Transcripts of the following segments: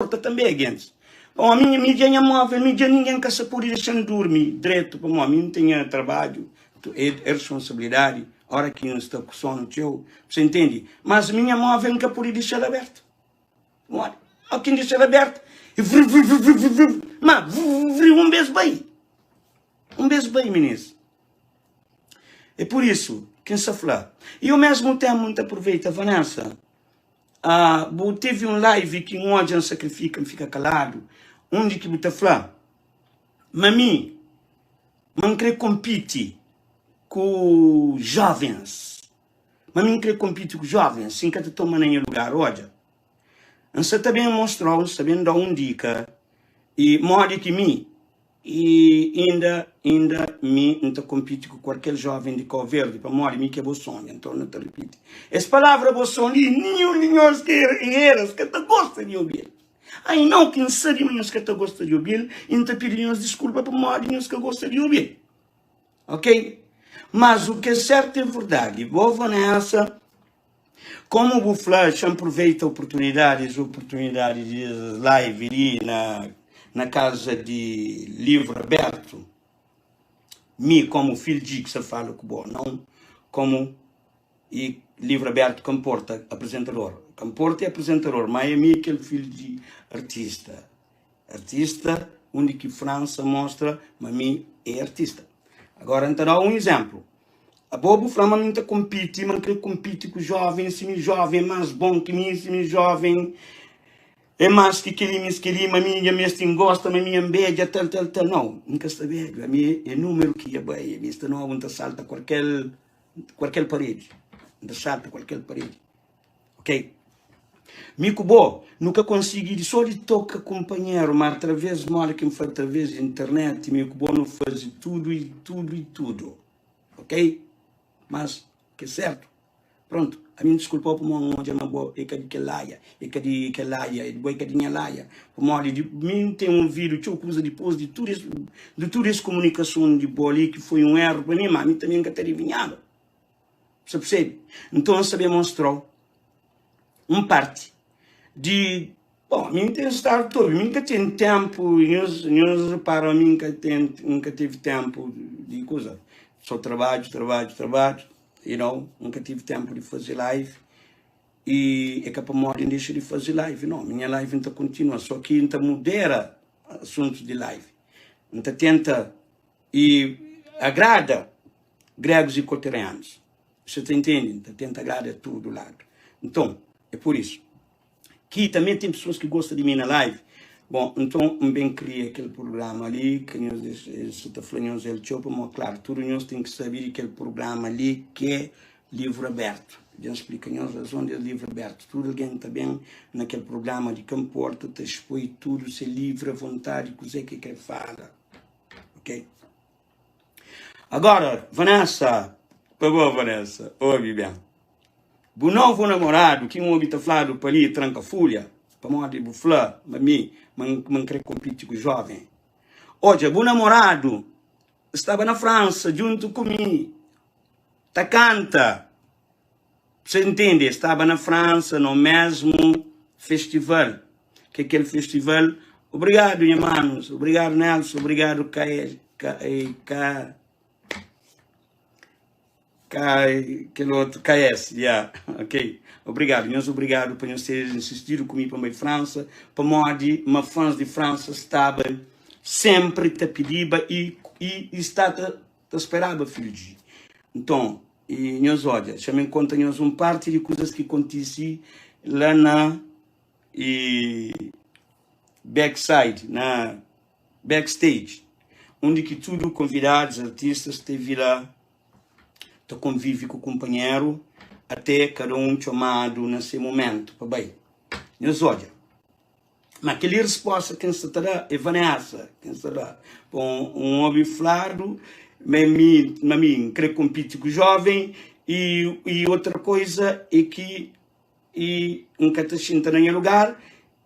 porta também, gente. Bom, a minha móvel, ninguém que se pode deixar dormir direto, para mim não tenho trabalho, é responsabilidade, a hora que não está com sono teu, você entende? Mas a minha móvel nunca pode deixar aberto. Alguém deixar aberto, e mas um beijo bem, ministro. É por isso, quem se fala. E ao mesmo tempo, muito aproveita, Vanessa, teve um live que um ódio sacrifica, fica calado, onde que você fala, mami, não quer competir com jovens, mami quer competir com jovens, sem que te toma nenhum lugar, olha. Você também mostrou, sabendo dar uma dica, e modo que e ainda não compete com qualquer jovem de Cabo Verde, para morrer, que é bom sonho, então não te repite. Essa palavra bom sonho, nenhum que te gosta de ouvir. Aí não, que não sabe que te gosta de ouvir, e não te pede desculpa para morrer, que gosta de ouvir. Ok? Mas o que é certo é verdade, vou nessa. Como o Flash aproveita oportunidades de live ali na casa de livro aberto, como filho de que se fala com bom, não como e livro aberto comporta apresentador. Comporta é apresentador, mas é aquele filho de artista. Artista, onde que França mostra, mas é artista. Agora, então, um exemplo. A bobo flama muito compete, mas quer competir com jovem, se me jovem é mais bom que mim, se me jovem é mais que ele, mas minha mestre gosta, mas minha média, tal. Não, nunca está velho. A minha é número que é bem, vista não, onde salta qualquer parede. Onde salta qualquer parede. Ok? Mico bom, nunca consegui, só de tocar companheiro, mas através de uma que me faz através da internet, mico bom não faz tudo. Ok? Mas, que é certo. Pronto, a mim desculpa por onde uma boa, é que laia, depois que tinha laia. Por modo de mim tem um vídeo, tinha coisa depois de tudo isso comunicação de boa ali, que foi um erro para mim, mas a mim também nunca teria vinhado. Você percebe? Então, eu sabia mostrar parte de, bom, mim tem estar todo, nunca tem tempo, nós para mim nunca tive tempo de coisa. Só trabalho, nunca tive tempo de fazer live e é capaz de deixar de fazer live, não, minha live não continua, só que não modera assuntos de live, não tenta e agrada gregos e coterianos, você está entendendo? Tenta agradar tudo lado, então, é por isso, que também tem pessoas que gostam de mim na live. Bom, então, bem criei aquele programa ali, que nós está falando ele chopa, mas claro, tudo nós tem que saber aquele programa ali que é livro aberto. Já explica nós a razão de livro aberto. Tudo alguém também naquele programa de comporta, te expõe tudo, se livre à vontade, coisa que quer falar. Ok? Agora, Vanessa, por favor, Vanessa, ouve bem. O novo namorado, que um ouve falado para ali, tranca folha, para modo de buflar, mas não quer competir com o jovem. Hoje, o namorado estava na França, junto comigo, tá canta. Você entende? Estava na França, no mesmo festival. Que é aquele festival. Obrigado, irmãos. Obrigado, Nelson. Obrigado, aquele outro, KS, yeah, ok. Obrigado, nós obrigado por vocês insistirem comigo para a França, para onde uma fãs de França estava sempre te pedindo e está te esperava, filho de. Então, e nós olha, chamem conta nós parte de coisas que aconteciam lá na backstage, onde que tudo convidados, artistas, esteve lá, tu convive com o companheiro, até cada um chamado nesse momento, para bem. Nós olha, mas aquela resposta que se terá é Vanessa, que se terá um homem flado, mas mim quer competir com o jovem, e outra coisa é que nunca te sinta em lugar,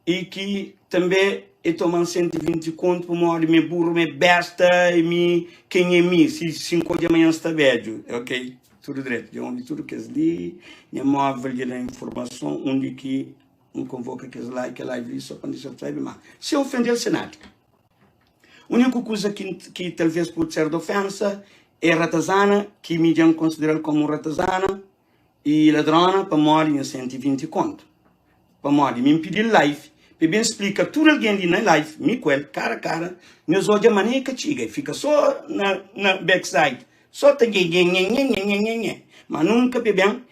e que também eu tomo 120 conto para uma hora, me burro, me besta, e quem é mim, se 5 de manhã está velho, ok? Tudo direito, de onde tudo que é ali, minha móvel de informação, onde que não convoca que live só quando isso sabe mais. Se ofender o Senado. A única coisa que talvez pode ser de ofensa é ratazana, que me já considera como ratazana, e ladrona, para morrer em 120 conto. Para morrer, me pedir live, para bem explicar tudo alguém ali na live, me quel, cara a cara, meus olhos a maneira que chega, fica só na backside, só tá mas nunca, bem,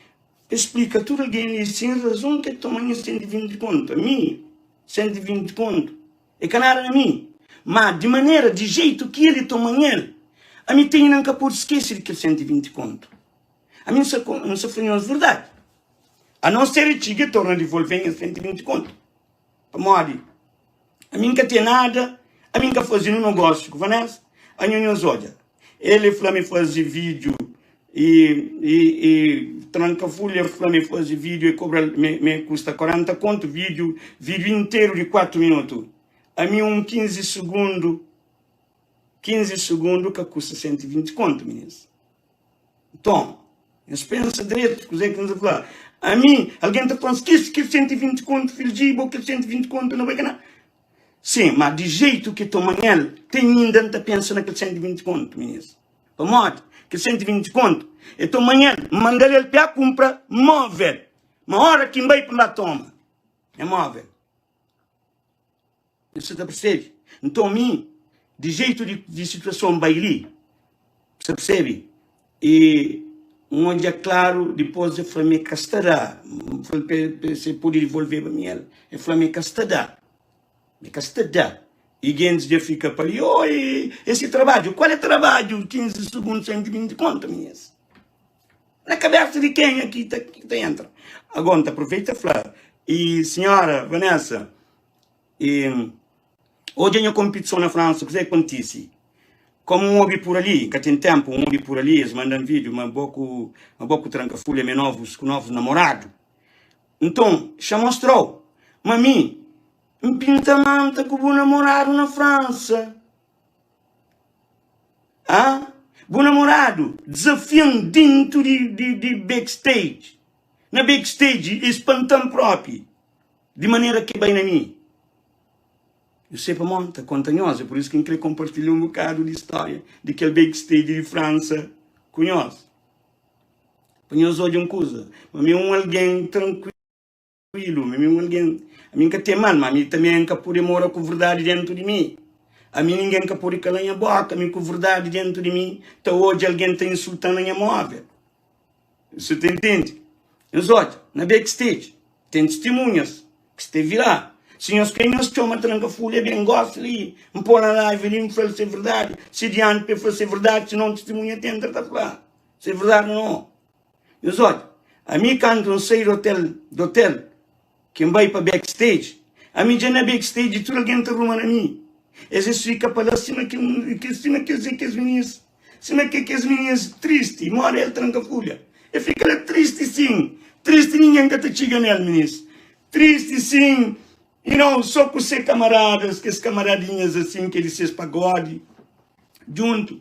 explica tudo alguém ali, sem razão que toma 120 conto. A mim, 120 conto. É canara a mim. Mas de maneira, de jeito que ele toma ele, a mim tem nunca por esquecer que 120 conto. A mim não se foi verdade. A não ser que torna a devolver em 120 conto. Para morrer. A mim nunca tem nada, a mim nunca fazia um negócio com Vanessa, a mim não olha. Ele falou me fazer vídeo e tranca folha, falou me fazer vídeo e cobra, me custa 40 conto, vídeo inteiro de 4 minutos. A mim 15 segundos que custa 120 conto, meninas. Então, eles pensam direito, que você falar. A mim, alguém está falando que 120 conto, filho de Ibo, que 120 conto, não vai ganhar. Sim, mas de jeito que toma ele, tem ainda a pensar naquele 120 conto, meninas. Para morte, que 120 conto. Então amanhã, manda ele para comprar móvel. Uma hora que vai para lá toma. É móvel. Você está percebendo? Então, a mim, de jeito de situação baili, você percebe? E onde é claro, depois eu falei, me castará. Você pode devolver para mim. Eu falei, me castará. Me castará. E gente já fica para ali, oi, esse trabalho, qual é o trabalho? 15 segundos, 120 conto, minhas. Na cabeça de quem aqui tá entra? Agora, aproveita e fala. E, senhora Vanessa, hoje eu competição na França, o que acontece? Como um hobby por ali, que tem tempo, um hobby por ali, eles mandam vídeo, mas pouco tranca folha, com novos namorados. Então, já mostrou. Mami, um pintamanta com o namorado na França. Ah? Bom namorado, desafiando dentro de backstage. Na backstage, espantando próprio. De maneira que bem na mim. Eu sei para monta, contanhosa, por isso que eu queria compartilhar um bocado de história de aquele backstage de França. Conhece? Conhece hoje uma coisa. Mas é alguém tranquilo. A mim que tem mal, mas a mim também nunca pode morar com verdade dentro de mim. A mim ninguém nunca pode calar a boca, a mim com verdade dentro de mim. Então hoje alguém está insultando a minha móvel. Você te entende? Mas olha, na backstage, tem testemunhas que esteve lá. Senhores, quem nos chama tranca folha, bem gosta ali. Me põe na live ali, me fala se é verdade. Se adiante para fazer verdade, se não testemunha, tenta estar lá. Se é verdade ou não. Mas olha, a mim quando eu saio do hotel, quem vai para backstage, a mim já na backstage, tudo alguém está arrumando a mim. Às vezes fica para lá, cima que as meninas, cima que as meninas tristes, mora ele tranca folha. E fica lá triste sim, triste ninguém que te chega nele, meninas. Triste sim, e não só com seus camaradas, que as camaradinhas assim, que eles se pagode, junto.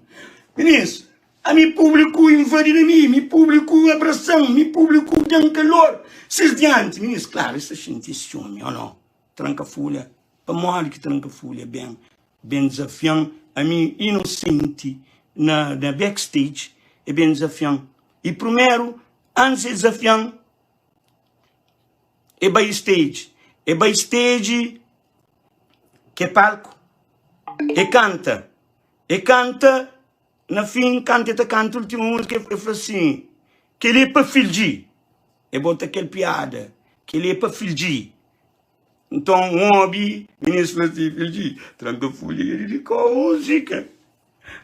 Meninas, a mim público invadir a mim, me público abração, me público dando calor. Vocês diante, meninas, claro, isso é gente ciúme, ou não? Tranca folha, para morrer que tranca folha, bem desafiando, a mim inocente na backstage, é bem desafiando. E primeiro, antes de desafiar, é backstage. É backstage que é palco. E canta. Na fim, canta a última música, e fala assim, que ele é para fingir. E bota aquela piada, que ele é para fingir. Então, um hobby, o menino fala assim, fingir, tranca folha, ele dedicou a música.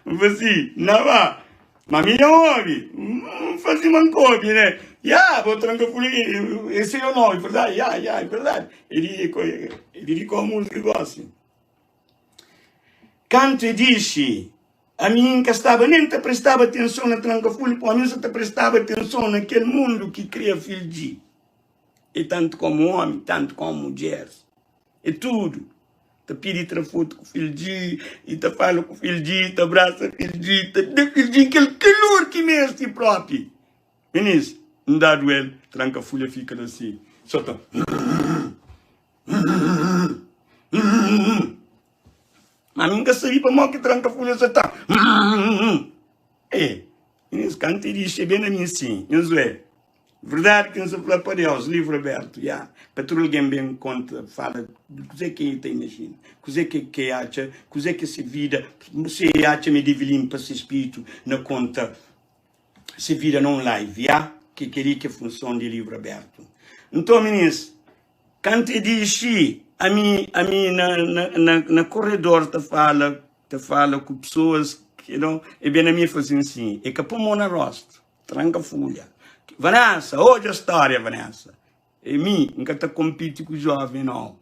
Eu falei assim, não vá. Mas minha hobby, fazer uma cópia, né? Vou trancar folha, esse é o nome, verdade? É verdade. Ele dedicou a música igual assim. Canto e disse, a mim que estava, nem te prestava atenção na tranca folha, a mim só te prestava atenção naquele mundo que cria filho de. E tanto como homem, tanto como mulher. É tudo. Te pede foto com o filho de, e te fala com o filho de, te abraça o filho de, te dá filho de, aquele calor que é este próprio. Meninas, não dá duelo, tranca a folha, fica assim. Só tá. Mas nunca sabia para mal que tranca folha você tá. Nesse canto ele diz bem na minha sim, não é? Verdade que não se fala para Deus, livro aberto, já. Para tudo alguém bem conta, fala do que é que tem na China, o que acha, o que se vida, se acha me divilim para esse espírito na conta, se vira num live, já? Que queria que funcione de livro aberto. Então, meninos, quando ele diz a mim na corredor te fala com pessoas que não, e bem a mim fazem assim, e que põe mão na rosto, tranca folha. Vanessa, hoje a história, Vanessa. E mim, nunca está compete com o jovem, não.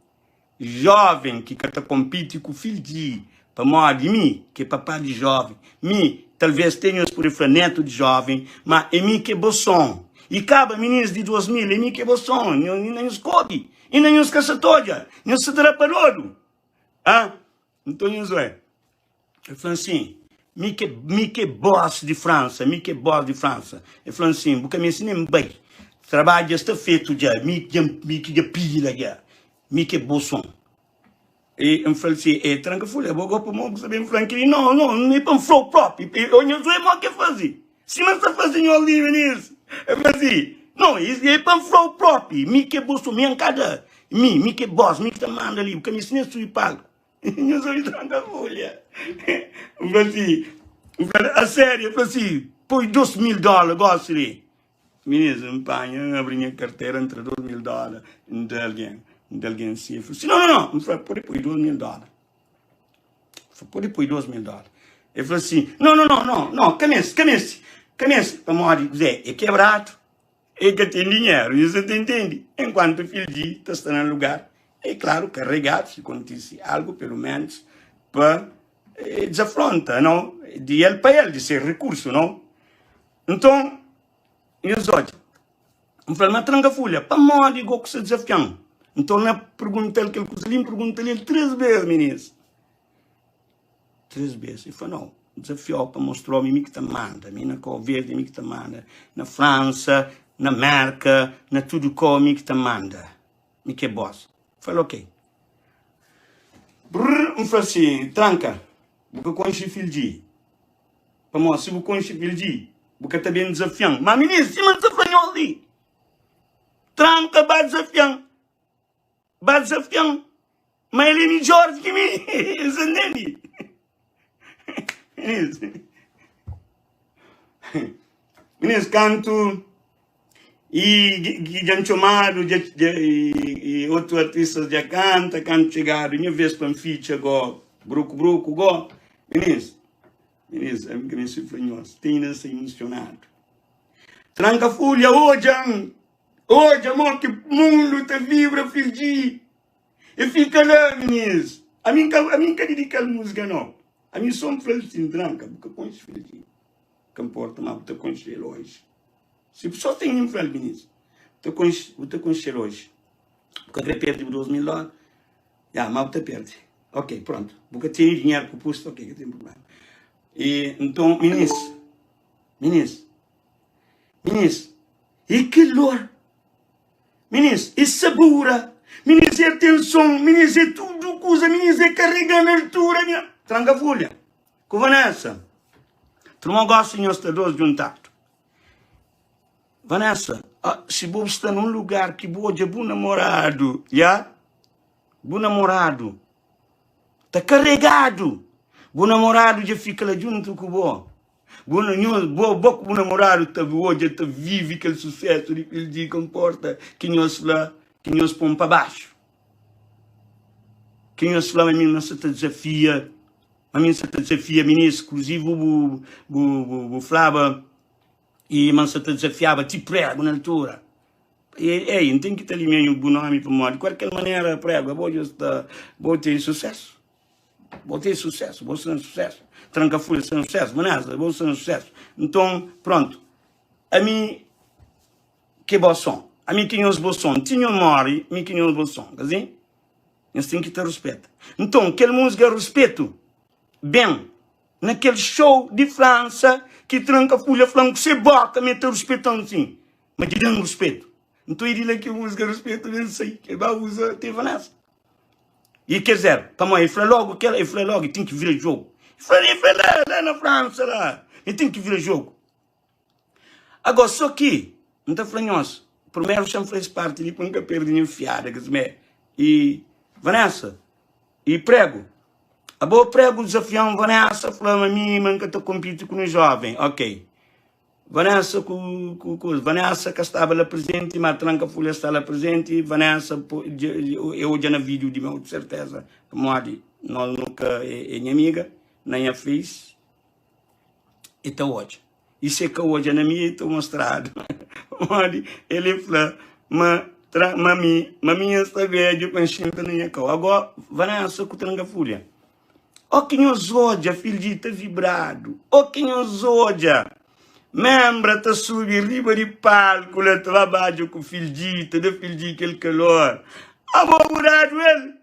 Jovem que está compete com o filho de, para modo de mim, que é papai de jovem. Mim, talvez tenha por exemplo, neto de jovem, mas é mim que é bolsão. E cabe meninos de 2000, é mim que é bolsão. E nem os cobre, e nem os caçatoja, nem os sadraparodo. Ah? Então, eu falo assim, me que boss de França, Eu falo assim, porque me ensinei bem. Trabalho está feito já, me que pila já, me que bolsão. E eu falei assim, tranca folha, eu vou para o mundo saber franquinho, não é para um flow próprio. Eu não sei mais o que fazer. Se não está fazendo ali, nisso, eu falei assim, não, isso é para um flow próprio, me que bolsão, me encada, me que boss, me que manda ali, porque me ensinei a subir pago. Eu sou de tranca folha. Eu falei assim, a sério, eu falei assim, põe $2.000, gosto de. Menino, me panha, abri minha carteira entre $2.000 de alguém assim. Eu falei assim, não, me falei, pode pôr $2.000. Pode pôr $2.000. Eu falei assim, não, camece, para morrer, é quebrado, é que tem dinheiro, isso você entende? Enquanto o filho de está no lugar, é claro, carregado, se acontece algo, pelo menos, para desafronta, não? De ele para ele, de ser recurso, não? Então, eu falei, mas tranca folha, para morrer, igual que se desafiam. Então, eu perguntei aquele cozinho, perguntei-lhe 3 vezes, meninos. 3 vezes. Ele falou, não, desafiou para mostrar a mim que te manda, a mim na cor verde, a mim que te manda, na França, na América, na tudo com a mim que te manda. Me que é boss. Falei, ok. Eu falei assim, tranca, porque conheci filho de. Para mostrar, se você conhece filho de, porque também desafiam. Mas, meninos, se me desafiam ali. Tranca, vai desafiando. Mas ele é melhor que mim. Você entende? Meninos, canto e já chamado e outros artistas já canta, canto chegado, minha vez para feature go, bruco go. Meninos, a mim que me sofrenhos, tem nessa emocionado. Tranca folha hoje, amor, que mundo te vibra, filho de. E fica lá, meninos. A mim que dedica a música, não. A mim só me faz assim, tranca, porque eu conheço filho de. Que importa, mas eu conheço ele hoje. Se só tem um filho, meninos, eu conheço ele hoje. Porque eu perdi $2.000. Mas eu perdi. Ok, pronto. Porque tem dinheiro para o posto, ok, que tem problema. E, então, meninos, e que calor. Meninos, e sabura. Meninos, é atenção. Meninos, é tudo coisa. Meninos, é carregar na altura. Minha. Tranca folha. Com Vanessa. Tu não gosta de nós todos juntados. Vanessa, se você está num lugar que você é bom namorado, já? Bom namorado. Está carregado. Bom namorado já fica lá junto com você. Bom namorado está hoje, está vive aquele sucesso de filho de comporta que nós põe para baixo. Que nós falamos, a mim não se desafia. A mim se desafia, menino, exclusivo, o Flávio, e mas se desafiava, te prego na altura. E não tem que ter meio bom nome para morrer. De qualquer maneira, prego, vou ter sucesso. Vou ter sucesso. Tranca folha sem sucesso, Vanessa, vou ser um sucesso. Então, pronto. A mim, que bom som. A mim que não é bom som. Tinha morre, a mim que não é bom som. Quer dizer? Nós temos que ter respeito. Então, aquela música é respeito. Bem, naquele show de França, que tranca folha falando que você bota, me ter respeitando assim. Mas de dando respeito. Então, ele diz que a música é respeito, não sei. Que vai usar, tem Vanessa. E quer dizer, para mim, ele falou logo, tem que virar jogo. Ele falou lá na França, lá. Ele tem que virar jogo. Agora, só que, não está falando nós. Primeiro, eu fez parte, ele nunca perdi nenhum fiado, e Vanessa, e prego. A boa prego desafião Vanessa, falando a mim, nunca estou competindo com um jovem. Ok. Vanessa, Vanessa que estava lá presente, mas tranca folha está lá presente, Vanessa, eu já no vídeo de meu, de certeza, como não nunca é minha amiga, nem a fiz, e está hoje. Isso é que hoje na minha estou mostrado. Ele falou, mami está velho, pensando na cau. Agora, Vanessa, que tranca folha. O que nos odia, filho de tá vibrado. O que nos odia. Membra tá subir riba de palco, lá trabalho com o filho de aquele calor. A boa mudado ele.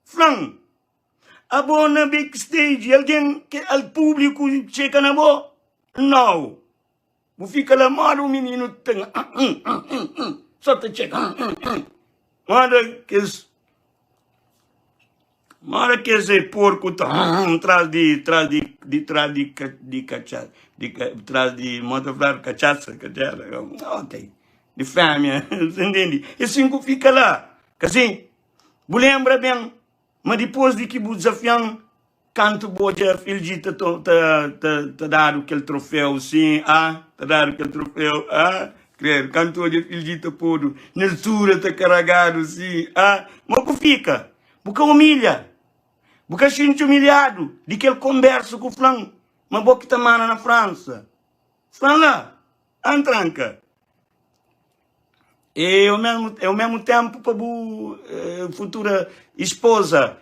Flan. A boa na backstage, alguém, o público chega na boa? Não. Vou ficar lá, mora o menino tem. Só te chega. Mara que esse porco traz de motoflar cachaça, ok, de fêmea, entende? E cinco fica lá, assim, você lembra bem, mas depois de que o desafiam, canto boja, filho de tá dado aquele troféu, sim, tá dado aquele troféu, creio, canto hoje, filho de tá podo, na altura tá carregado, sim, mas que fica, porque humilha. Porque sinto humilhado de que ele conversa com o Flan, mas boca está mana na França. Flan lá, antranca. E ao mesmo tempo para a futura esposa,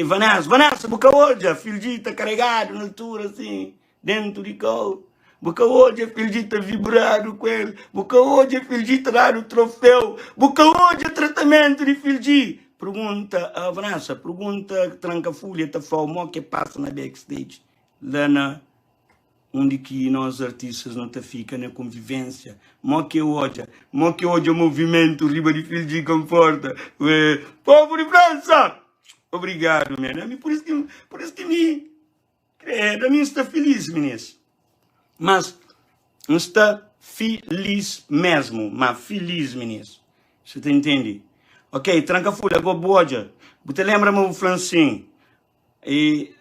Vanessa, boca hoje, filho de está carregado na altura assim, dentro de cão. Boca hoje, filho de está vibrado com ele. Boca hoje, filho de está dado o troféu. Boca hoje, tratamento de filho de. Pergunta, a Vanessa, pergunta tranca folha, tá falando o que passa na backstage, lá na, onde que nós artistas não tá fica na convivência, mo que hoje o movimento riba de filho de conforta, povo de França, obrigado, mano, por isso que me, credo, me está feliz, meninas, mas não está feliz mesmo, mas feliz, meninas, você tá entendendo? Ok, tranca folha, agora boja. Você lembra-me o Francim? Filho,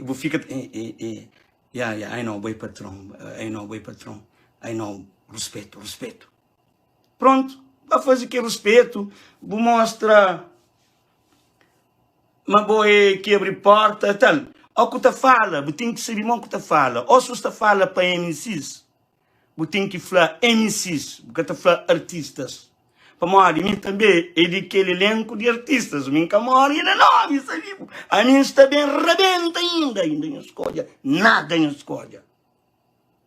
vou ficar. I know, boi patrão. I know, respeito. Pronto, vai fazer que respeito. Vou mostrar. Uma boa que abre porta, tal. O que tu fala, você tem que saber o que tu fala. Ou se você fala para MCs. Você tem que falar MCs, porque tu fala artistas. Para mim também é daquele elenco de artistas. Mim que mora ainda não, isso aí. A mim está bem rebenta ainda não escolha, nada não escolha.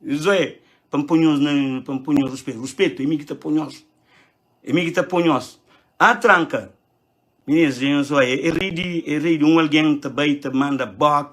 Isso é, para pôr respeito, é mim que está ponhos. A tranca, meninas, é rei de alguém também te manda boca.